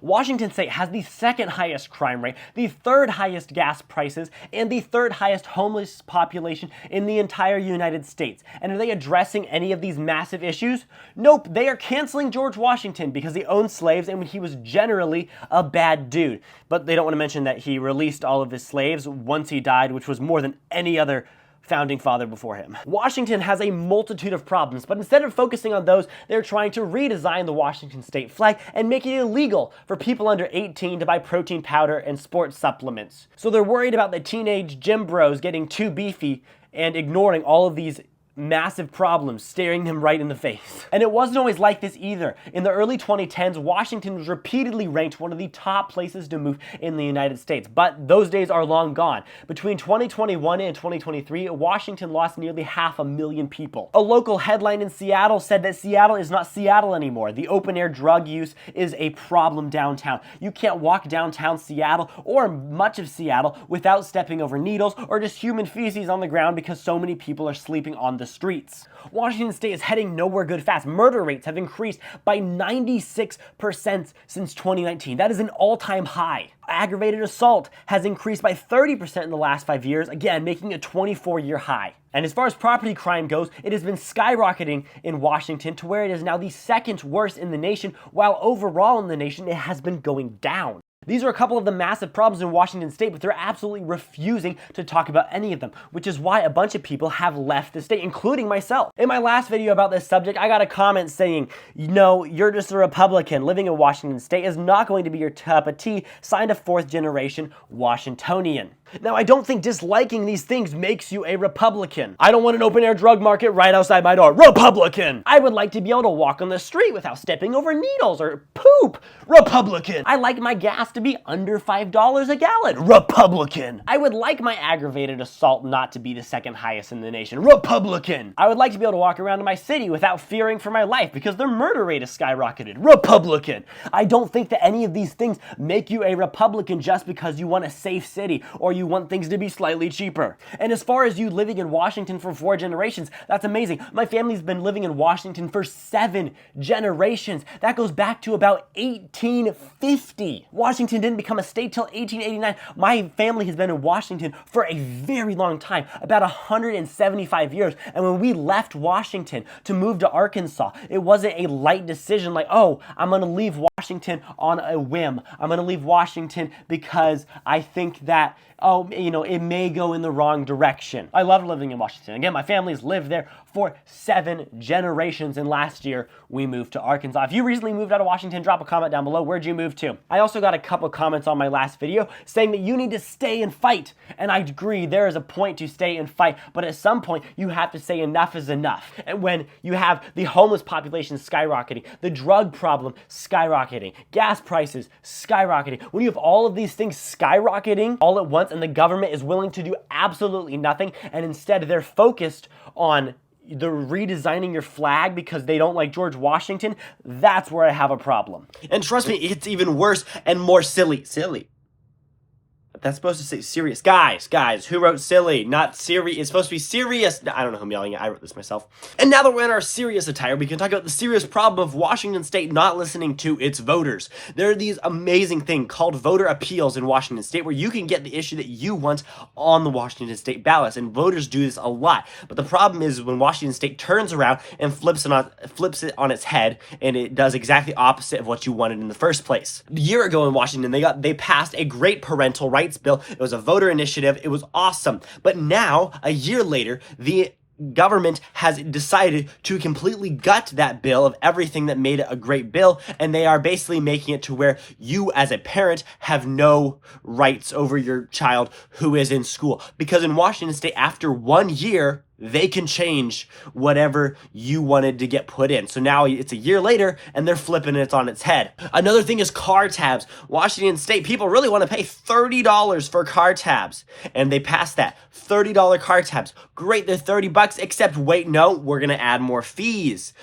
Washington state has the second highest crime rate, the third highest gas prices, and the third highest homeless population in the entire United States. And are they addressing any of these massive issues? Nope, they are canceling George Washington because he owned slaves and he was generally a bad dude. But they don't want to mention that he released all of his slaves once he died, which was more than any other founding father before him. Washington has a multitude of problems, but instead of focusing on those, they're trying to redesign the Washington state flag and make it illegal for people under 18 to buy protein powder and sports supplements. So they're worried about the teenage gym bros getting too beefy and ignoring all of these massive problems staring them right in the face. And it wasn't always like this either. In the early 2010s, Washington was repeatedly ranked one of the top places to move in the United States, but those days are long gone. Between 2021 and 2023, Washington lost nearly 500,000 people. A local headline in Seattle said that Seattle is not Seattle anymore. The open-air drug use is a problem downtown. You can't walk downtown Seattle or much of Seattle without stepping over needles or just human feces on the ground because so many people are sleeping on the streets. Washington state is heading nowhere good fast. Murder rates have increased by 96% since 2019. That is an all-time high. Aggravated assault has increased by 30% in the last 5 years, again, making a 24-year high. And as far as property crime goes, it has been skyrocketing in Washington to where it is now the second worst in the nation, while overall in the nation, it has been going down. These are a couple of the massive problems in Washington state, but they're absolutely refusing to talk about any of them, which is why a bunch of people have left the state, including myself. In my last video about this subject, I got a comment saying, no, you're just a Republican. Living in Washington state is not going to be your cup of tea. Signed a fourth generation Washingtonian. Now, I don't think disliking these things makes you a Republican. I don't want an open-air drug market right outside my door. Republican! I would like to be able to walk on the street without stepping over needles or poop. Republican! I like my gas to be under $5 a gallon. Republican! I would like my aggravated assault not to be the second highest in the nation. Republican! I would like to be able to walk around in my city without fearing for my life because their murder rate is skyrocketed. Republican! I don't think that any of these things make you a Republican just because you want a safe city or you want things to be slightly cheaper. And as far as you living in Washington for 4 generations, that's amazing. My family's been living in Washington for 7 generations. That goes back to about 1850. Washington didn't become a state till 1889. My family has been in Washington for a very long time, about 175 years. And when we left Washington to move to Arkansas, it wasn't a light decision like, oh, I'm gonna leave Washington on a whim. I'm gonna leave Washington because I think that, oh, you know, it may go in the wrong direction. I love living in Washington. Again, my family's lived there for 7 generations, and last year we moved to Arkansas. If you recently moved out of Washington, drop a comment down below. Where'd you move to? I also got a couple comments on my last video saying that you need to stay and fight, and I agree, there is a point to stay and fight, but at some point you have to say enough is enough. And when you have the homeless population skyrocketing, the drug problem skyrocketing, gas prices skyrocketing, when you have all of these things skyrocketing all at once and the government is willing to do absolutely nothing, and instead they're focused on the redesigning your flag because they don't like George Washington, that's where I have a problem. And trust me, it's even worse and more silly. Silly. That's supposed to say serious. Guys, who wrote silly? Not serious. It's supposed to be serious. I don't know who I'm yelling at. I wrote this myself. And now that we're in our serious attire, we can talk about the serious problem of Washington state not listening to its voters. There are these amazing things called voter appeals in Washington state where you can get the issue that you want on the Washington state ballots, and voters do this a lot. But the problem is when Washington state turns around and flips it on its head, and it does exactly opposite of what you wanted in the first place. A year ago in Washington, they passed a great parental rights bill. It was a voter initiative. It was awesome. But now, a year later, the government has decided to completely gut that bill of everything that made it a great bill, and they are basically making it to where you as a parent have no rights over your child who is in school. Because in Washington state, after 1 year, they can change whatever you wanted to get put in. So now it's a year later and they're flipping it on its head. Another thing is car tabs. Washington state, people really want to pay $30 for car tabs. And they passed that. $30 car tabs. Great, they're $30, except wait, no, we're going to add more fees.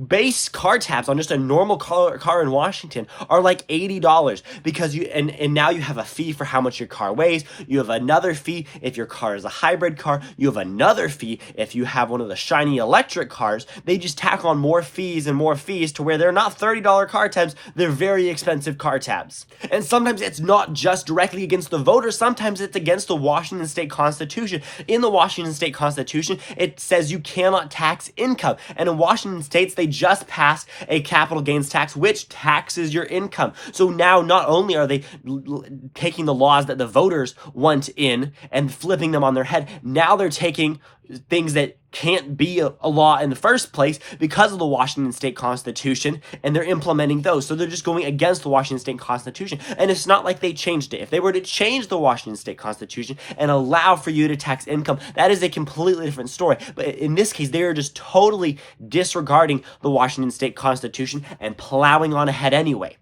Base car tabs on just a normal car in Washington are like $80 because and now you have a fee for how much your car weighs. You have another fee if your car is a hybrid car. You have another fee. If you have one of the shiny electric cars, they just tack on more fees and more fees to where they're not $30 car tabs, they're very expensive car tabs. And sometimes it's not just directly against the voters, sometimes it's against the Washington State Constitution. In the Washington State Constitution, it says you cannot tax income. And in Washington States, they just passed a capital gains tax, which taxes your income. So now not only are they taking the laws that the voters want in and flipping them on their head, now they're taking things that can't be a law in the first place because of the Washington State Constitution, and they're implementing those. So they're just going against the Washington State Constitution. And it's not like they changed it. If they were to change the Washington State Constitution and allow for you to tax income, that is a completely different story. But in this case, they are just totally disregarding the Washington State Constitution and plowing on ahead anyway.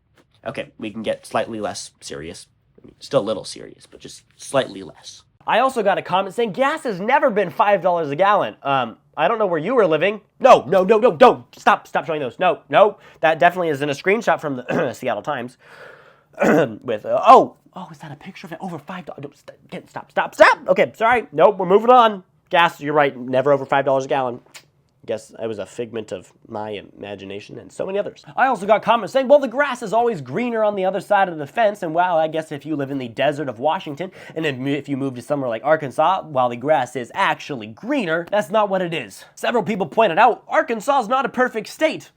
Okay, we can get slightly less serious. I mean, still a little serious, but just slightly less. I also got a comment saying gas has never been $5 a gallon. I don't know where you were living. No, don't. Stop showing those. No. That definitely isn't a screenshot from the Seattle Times. With, is that a picture of it? Over $5. Stop. Okay, sorry. Nope, we're moving on. Gas, you're right, never over $5 a gallon. Guess I was a figment of my imagination and so many others. I also got comments saying, well, the grass is always greener on the other side of the fence, and well, I guess if you live in the desert of Washington, and if you move to somewhere like Arkansas, while the grass is actually greener, that's not what it is. Several people pointed out, Arkansas is not a perfect state.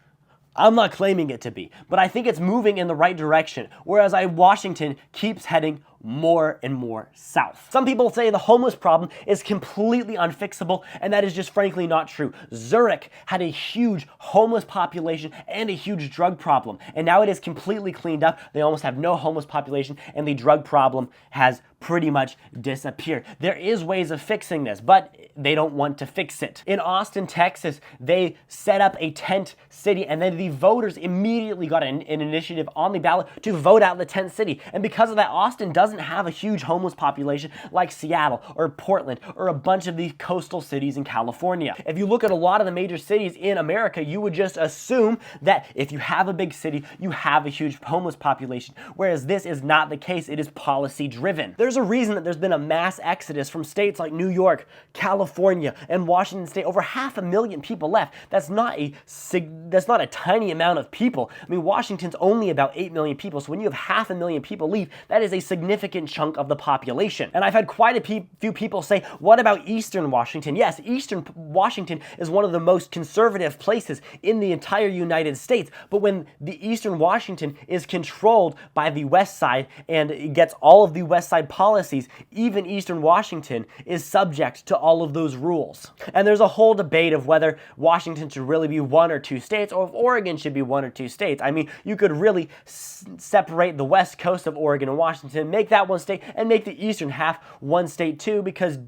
I'm not claiming it to be, but I think it's moving in the right direction, whereas Washington keeps heading more and more south. Some people say the homeless problem is completely unfixable, and that is just frankly not true. Zurich had a huge homeless population and a huge drug problem, and now it is completely cleaned up. They almost have no homeless population, and the drug problem has pretty much disappeared. There is ways of fixing this, but they don't want to fix it. In Austin, Texas, they set up a tent city, and then the voters immediately got an initiative on the ballot to vote out the tent city. And because of that, Austin doesn't have a huge homeless population like Seattle or Portland or a bunch of these coastal cities in California. If you look at a lot of the major cities in America, you would just assume that if you have a big city, you have a huge homeless population, whereas this is not the case. It is policy driven. There's a reason that there's been a mass exodus from states like New York, California, and Washington State. Over 500,000 people left. That's not a tiny amount of people. I mean, Washington's only about 8 million people, so when you have 500,000 people leave, that is a significant chunk of the population. And I've had quite a few people say, what about Eastern Washington? Yes, Eastern Washington is one of the most conservative places in the entire United States, but when the Eastern Washington is controlled by the West Side and it gets all of the West Side policies, even Eastern Washington is subject to all of those rules. And there's a whole debate of whether Washington should really be one or two states, or if Oregon should be one or two states. I mean, you could really separate the west coast of Oregon and Washington, make that one state, and make the eastern half one state too, because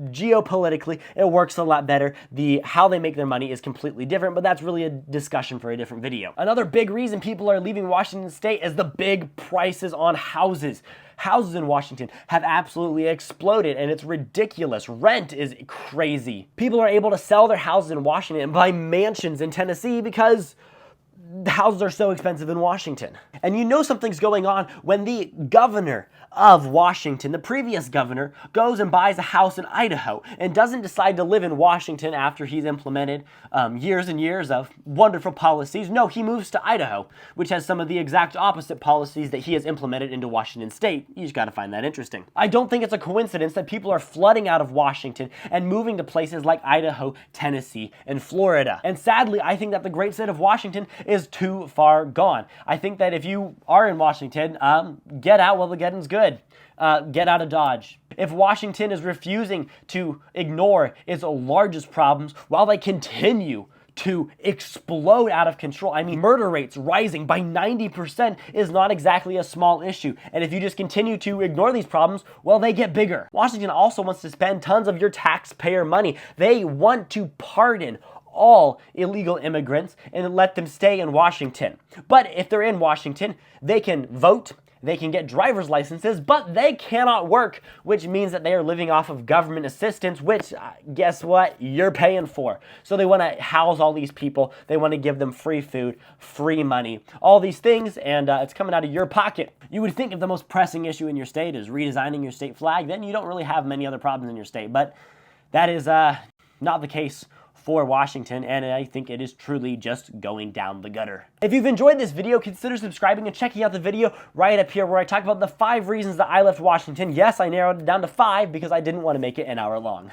geopolitically it works a lot better. How they make their money is completely different, but that's really a discussion for a different video. Another big reason people are leaving Washington State is the big prices on houses. Houses in Washington have absolutely exploded, and it's ridiculous. Rent is crazy. People are able to sell their houses in Washington and buy mansions in Tennessee because the houses are so expensive in Washington. And you know something's going on when the governor of Washington, the previous governor, goes and buys a house in Idaho and doesn't decide to live in Washington after he's implemented years and years of wonderful policies. No, he moves to Idaho, which has some of the exact opposite policies that he has implemented into Washington State. You just gotta find that interesting. I don't think it's a coincidence that people are flooding out of Washington and moving to places like Idaho, Tennessee, and Florida. And sadly, I think that the great state of Washington is too far gone. I think that if you are in Washington, get out while the getting's good. Get out of Dodge. If Washington is refusing to ignore its largest problems while they continue to explode out of control. I mean, murder rates rising by 90% is not exactly a small issue. And if you just continue to ignore these problems, well, they get bigger. Washington also wants to spend tons of your taxpayer money. They want to pardon all illegal immigrants and let them stay in Washington. But if they're in Washington, they can vote, they can get driver's licenses, but they cannot work, which means that they are living off of government assistance, which, guess what? You're paying for. So they want to house all these people. They want to give them free food, free money, all these things, and it's coming out of your pocket. You would think if the most pressing issue in your state is redesigning your state flag, then you don't really have many other problems in your state, but that is not the case for Washington, and I think it is truly just going down the gutter. If you've enjoyed this video, consider subscribing and checking out the video right up here where I talk about the 5 reasons that I left Washington. Yes, I narrowed it down to 5 because I didn't want to make it an hour long.